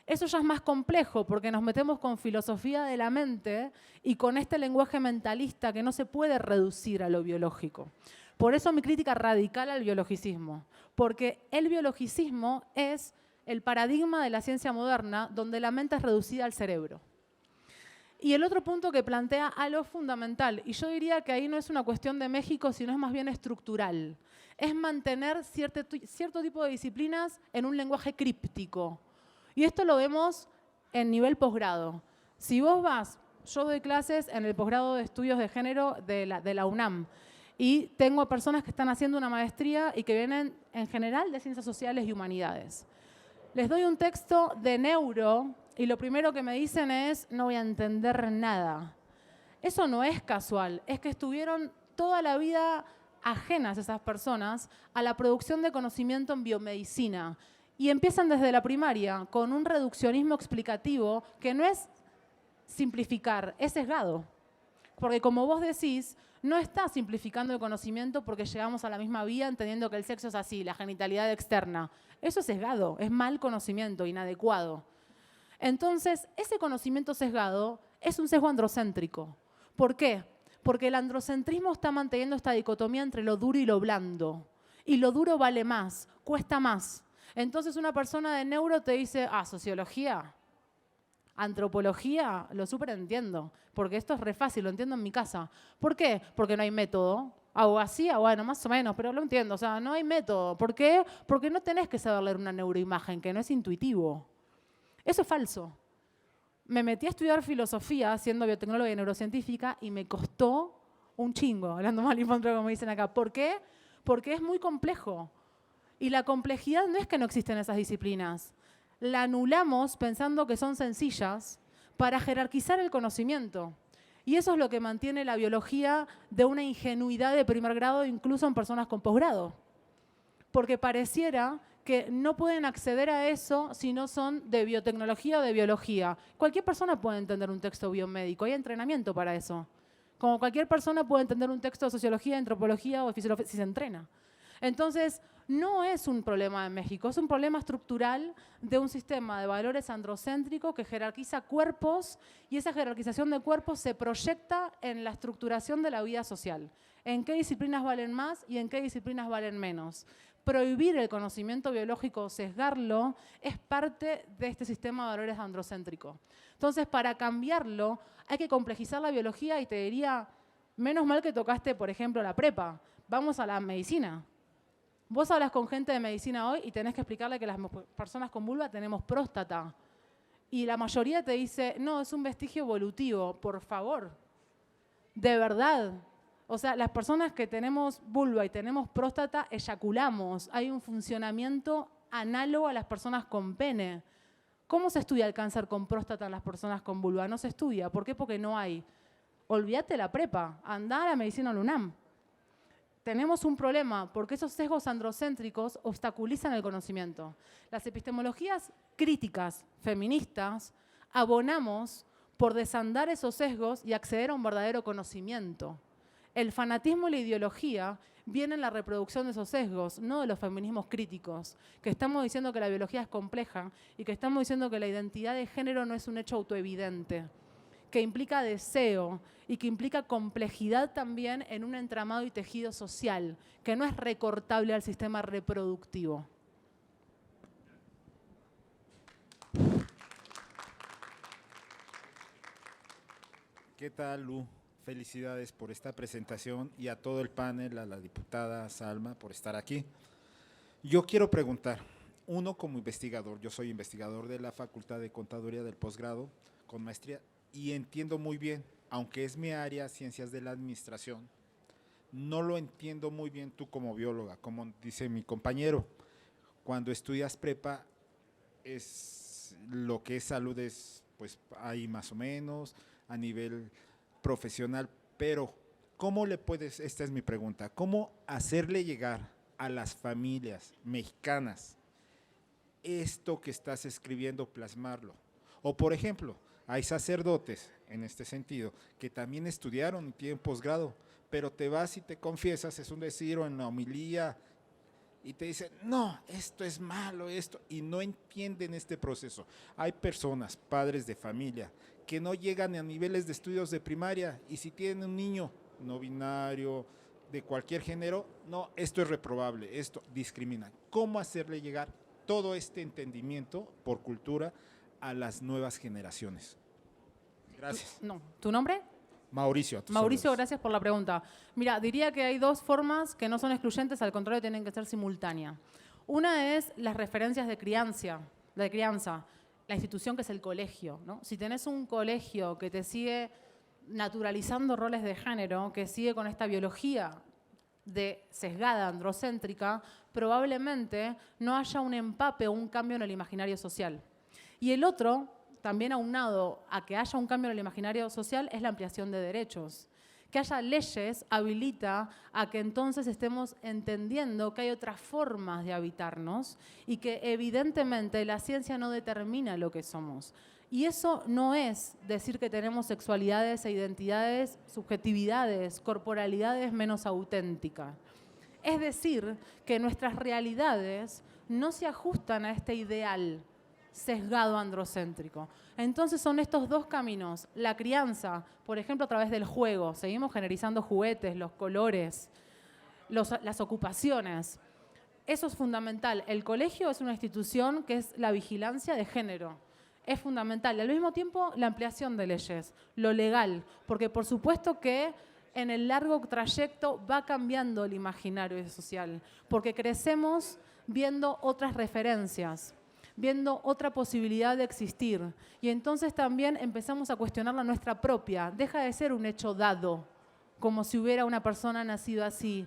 Eso ya es más complejo porque nos metemos con filosofía de la mente y con este lenguaje mentalista que no se puede reducir a lo biológico. Por eso mi crítica radical al biologicismo, porque el biologicismo es el paradigma de la ciencia moderna donde la mente es reducida al cerebro. Y el otro punto que plantea Alo es fundamental, y yo diría que ahí no es una cuestión de México, sino es más bien estructural. Es mantener cierto tipo de disciplinas en un lenguaje críptico. Y esto lo vemos en nivel posgrado. Si vos vas, yo doy clases en el posgrado de estudios de género de la UNAM, y tengo personas que están haciendo una maestría y que vienen en general de ciencias sociales y humanidades. Les doy un texto de neuro y lo primero que me dicen es: no voy a entender nada. Eso no es casual, es que estuvieron toda la vida ajenas esas personas a la producción de conocimiento en biomedicina. Y empiezan desde la primaria con un reduccionismo explicativo que no es simplificar, es sesgado. Porque como vos decís, no está simplificando el conocimiento porque llegamos a la misma vía entendiendo que el sexo es así, la genitalidad externa. Eso es sesgado, es mal conocimiento, inadecuado. Entonces, ese conocimiento sesgado es un sesgo androcéntrico. ¿Por qué? Porque el androcentrismo está manteniendo esta dicotomía entre lo duro y lo blando. Y lo duro vale más, cuesta más. Entonces una persona de neuro te dice, sociología, antropología, lo súper entiendo, porque esto es re fácil, lo entiendo en mi casa. ¿Por qué? Porque no hay método. Hago así, bueno, más o menos, pero lo entiendo. O sea, no hay método. ¿Por qué? Porque no tenés que saber leer una neuroimagen, que no es intuitivo. Eso es falso. Me metí a estudiar filosofía, siendo biotecnóloga y neurocientífica, y me costó un chingo, hablando mal y pronto como dicen acá. ¿Por qué? Porque es muy complejo. Y la complejidad no es que no existen esas disciplinas. La anulamos pensando que son sencillas para jerarquizar el conocimiento. Y eso es lo que mantiene la biología de una ingenuidad de primer grado, incluso en personas con posgrado. Porque pareciera que no pueden acceder a eso si no son de biotecnología o de biología. Cualquier persona puede entender un texto biomédico, hay entrenamiento para eso. Como cualquier persona puede entender un texto de sociología, antropología o fisiología si se entrena. Entonces, no es un problema de México, es un problema estructural de un sistema de valores androcéntrico que jerarquiza cuerpos y esa jerarquización de cuerpos se proyecta en la estructuración de la vida social. En qué disciplinas valen más y en qué disciplinas valen menos. Prohibir el conocimiento biológico o sesgarlo es parte de este sistema de valores androcéntrico. Entonces, para cambiarlo, hay que complejizar la biología y te diría, menos mal que tocaste, por ejemplo, la prepa. Vamos a la medicina. Vos hablas con gente de medicina hoy y tenés que explicarle que las personas con vulva tenemos próstata. Y la mayoría te dice, no, es un vestigio evolutivo, por favor. De verdad. O sea, las personas que tenemos vulva y tenemos próstata, eyaculamos. Hay un funcionamiento análogo a las personas con pene. ¿Cómo se estudia el cáncer con próstata en las personas con vulva? No se estudia. ¿Por qué? Porque no hay. Olvídate la prepa. Andá a la medicina UNAM. Tenemos un problema porque esos sesgos androcéntricos obstaculizan el conocimiento. Las epistemologías críticas, feministas, abonamos por desandar esos sesgos y acceder a un verdadero conocimiento. El fanatismo y la ideología vienen en la reproducción de esos sesgos, no de los feminismos críticos, que estamos diciendo que la biología es compleja y que estamos diciendo que la identidad de género no es un hecho autoevidente, que implica deseo y que implica complejidad también en un entramado y tejido social, que no es recortable al sistema reproductivo. ¿Qué tal, Lu? Felicidades por esta presentación y a todo el panel, a la diputada Salma por estar aquí. Yo quiero preguntar, uno como investigador, yo soy investigador de la Facultad de Contaduría del posgrado con maestría y entiendo muy bien, aunque es mi área, ciencias de la administración, no lo entiendo muy bien tú como bióloga, como dice mi compañero. Cuando estudias prepa, lo que es salud es, pues ahí más o menos, a nivel profesional, pero ¿cómo le puedes, esta es mi pregunta, cómo hacerle llegar a las familias mexicanas esto que estás escribiendo, plasmarlo? O por ejemplo, hay sacerdotes, en este sentido, que también estudiaron y tienen posgrado, pero te vas y te confiesas, es un decir, o en la homilía, y te dicen, no, esto es malo, esto, y no entienden este proceso. Hay personas, padres de familia, que no llegan a niveles de estudios de primaria, y si tienen un niño no binario, de cualquier género, no, esto es reprobable, esto discrimina. ¿Cómo hacerle llegar todo este entendimiento por cultura a las nuevas generaciones? Gracias. ¿Tu nombre? Mauricio. Mauricio, gracias por la pregunta. Mira, diría que hay dos formas que no son excluyentes, al contrario, tienen que ser simultáneas. Una es las referencias de crianza, la institución que es el colegio, ¿no? Si tenés un colegio que te sigue naturalizando roles de género, que sigue con esta biología de sesgada androcéntrica, probablemente no haya un empape o un cambio en el imaginario social. Y el otro, también aunado a que haya un cambio en el imaginario social, es la ampliación de derechos. Que haya leyes habilita a que entonces estemos entendiendo que hay otras formas de habitarnos y que evidentemente la ciencia no determina lo que somos. Y eso no es decir que tenemos sexualidades e identidades, subjetividades, corporalidades menos auténticas. Es decir, que nuestras realidades no se ajustan a este ideal sesgado androcéntrico. Entonces son estos dos caminos, la crianza, por ejemplo, a través del juego, seguimos generalizando juguetes, los colores, las ocupaciones. Eso es fundamental. El colegio es una institución que es la vigilancia de género. Es fundamental. Y al mismo tiempo, la ampliación de leyes, lo legal, porque por supuesto que en el largo trayecto va cambiando el imaginario social, porque crecemos viendo otras referencias, viendo otra posibilidad de existir. Y entonces también empezamos a cuestionar la nuestra propia. Deja de ser un hecho dado, como si hubiera una persona nacida así.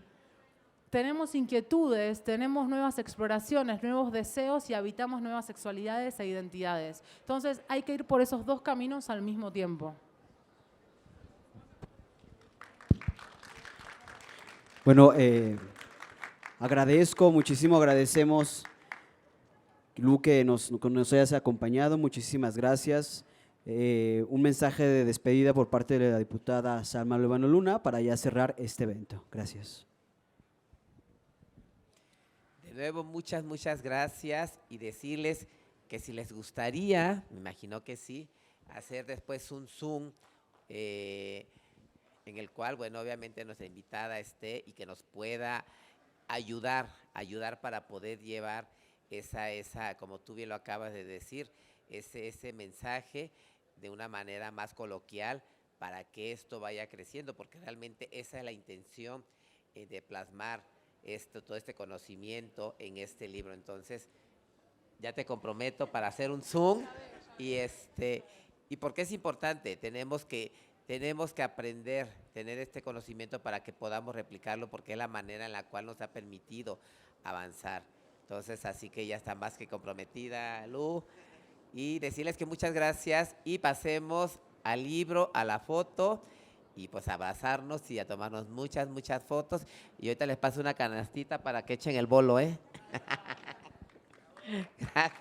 Tenemos inquietudes, tenemos nuevas exploraciones, nuevos deseos y habitamos nuevas sexualidades e identidades. Entonces hay que ir por esos dos caminos al mismo tiempo. Bueno, muchísimo agradecemos, Lu, que nos hayas acompañado, muchísimas gracias. Un mensaje de despedida por parte de la diputada Salma Luevano Luna para ya cerrar este evento. Gracias. De nuevo, muchas gracias y decirles que si les gustaría, me imagino que sí, hacer después un Zoom en el cual, bueno, obviamente nuestra invitada esté y que nos pueda ayudar para poder llevar esa, como tú bien lo acabas de decir, ese mensaje de una manera más coloquial para que esto vaya creciendo, porque realmente esa es la intención de plasmar todo este conocimiento en este libro. Entonces, ya te comprometo para hacer un Zoom y porque es importante, tenemos que aprender, tener este conocimiento para que podamos replicarlo, porque es la manera en la cual nos ha permitido avanzar. Entonces, así que ya está más que comprometida, Lu. Y decirles que muchas gracias y pasemos al libro, a la foto y pues abrazarnos y a tomarnos muchas fotos. Y ahorita les paso una canastita para que echen el bolo, ¿eh? Gracias.